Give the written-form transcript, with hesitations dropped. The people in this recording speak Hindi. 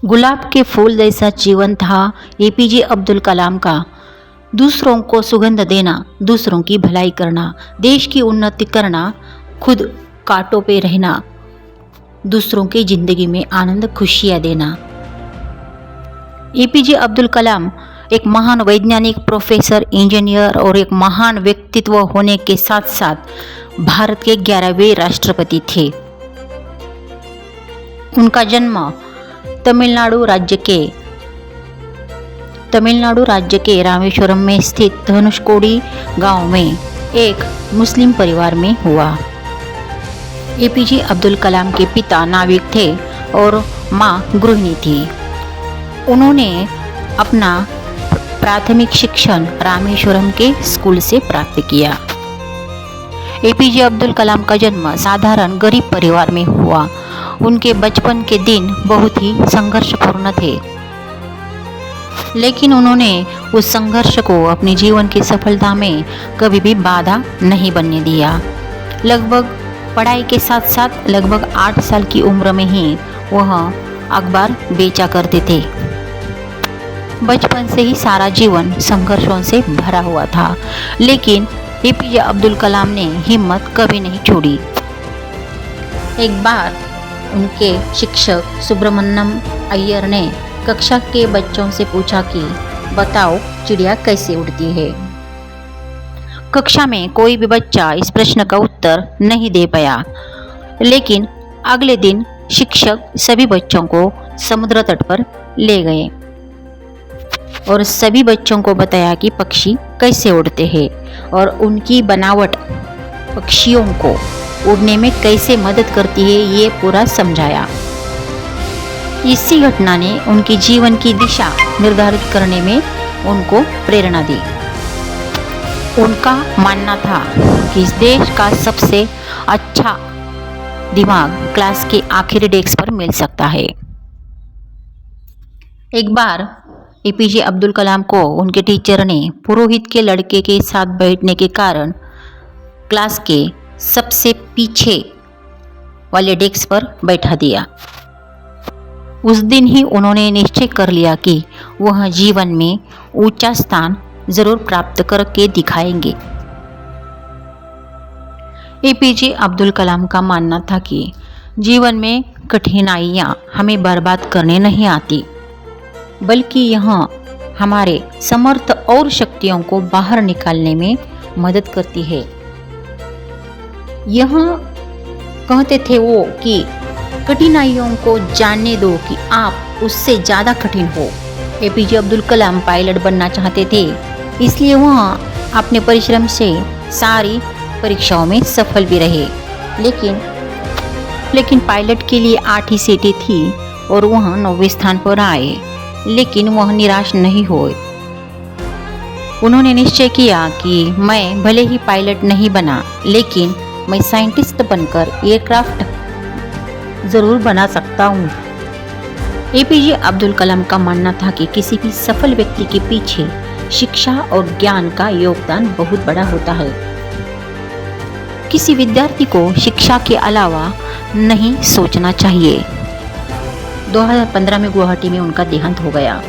गुलाब के फूल जैसा जीवन था एपीजे अब्दुल कलाम का। दूसरों को सुगंध देना, दूसरों की भलाई करना, देश की उन्नति करना, खुद कांटों पे रहना, दूसरों की जिंदगी में आनंद खुशियाँ देना। एपीजे अब्दुल कलाम एक महान वैज्ञानिक, प्रोफेसर, इंजीनियर और एक महान व्यक्तित्व होने के साथ साथ भारत के 11वें राष्ट्रपति थे। उनका जन्म तमिलनाडु राज्य के रामेश्वरम में स्थित धनुषकोडी गांव में एक मुस्लिम परिवार में हुआ। एपीजे अब्दुल कलाम के पिता नाविक थे और मां गृहिणी थी। उन्होंने अपना प्राथमिक शिक्षण रामेश्वरम के स्कूल से प्राप्त किया। एपीजे अब्दुल कलाम का जन्म साधारण गरीब परिवार में हुआ। उनके बचपन के दिन बहुत ही संघर्षपूर्ण थे, लेकिन उन्होंने उस संघर्ष को अपने जीवन की सफलता में कभी भी बाधा नहीं बनने दिया। लगभग पढ़ाई के साथ साथ लगभग 8 साल की उम्र में ही वह अखबार बेचा करते थे। बचपन से ही सारा जीवन संघर्षों से भरा हुआ था, लेकिन एपीजे अब्दुल कलाम ने हिम्मत कभी नहीं छोड़ी। एक बार उनके शिक्षक सुब्रमण्यम अय्यर ने कक्षा के बच्चों से पूछा कि बताओ चिड़िया कैसे उड़ती है। कक्षा में कोई भी बच्चा इस प्रश्न का उत्तर नहीं दे पाया, लेकिन अगले दिन शिक्षक सभी बच्चों को समुद्र तट पर ले गए और सभी बच्चों को बताया कि पक्षी कैसे उड़ते हैं और उनकी बनावट पक्षियों को उड़ने में कैसे मदद करती है, ये पूरा समझाया। इसी घटना ने उनके जीवन की दिशा निर्धारित करने में उनको प्रेरणा दी। उनका मानना था कि इस देश का सबसे अच्छा दिमाग क्लास के आखिरी डेस्क पर मिल सकता है। एक बार एपीजे अब्दुल कलाम को उनके टीचर ने पुरोहित के लड़के के साथ बैठने के कारण क्लास के सबसे पीछे वाले डेस्क पर बैठा दिया। उस दिन ही उन्होंने निश्चय कर लिया कि वह जीवन में ऊंचा स्थान जरूर प्राप्त करके दिखाएंगे। एपीजे अब्दुल कलाम का मानना था कि जीवन में कठिनाइयां हमें बर्बाद करने नहीं आती, बल्कि यह हमारे समर्थ और शक्तियों को बाहर निकालने में मदद करती है। यह कहते थे वो कि कठिनाइयों को जानने दो कि आप उससे ज़्यादा कठिन हो। एपीजे अब्दुल कलाम पायलट बनना चाहते थे, इसलिए वह अपने परिश्रम से सारी परीक्षाओं में सफल भी रहे। लेकिन पायलट के लिए 8 ही सीटें थी और वह 9वें स्थान पर आए, लेकिन वह निराश नहीं हुए। उन्होंने निश्चय किया कि मैं भले ही पायलट नहीं बना, लेकिन मैं साइंटिस्ट बनकर एयरक्राफ्ट जरूर बना सकता हूँ। एपीजे अब्दुल कलाम का मानना था कि किसी भी सफल व्यक्ति के पीछे शिक्षा और ज्ञान का योगदान बहुत बड़ा होता है। किसी विद्यार्थी को शिक्षा के अलावा नहीं सोचना चाहिए। 2015 में गुवाहाटी में उनका देहांत हो गया।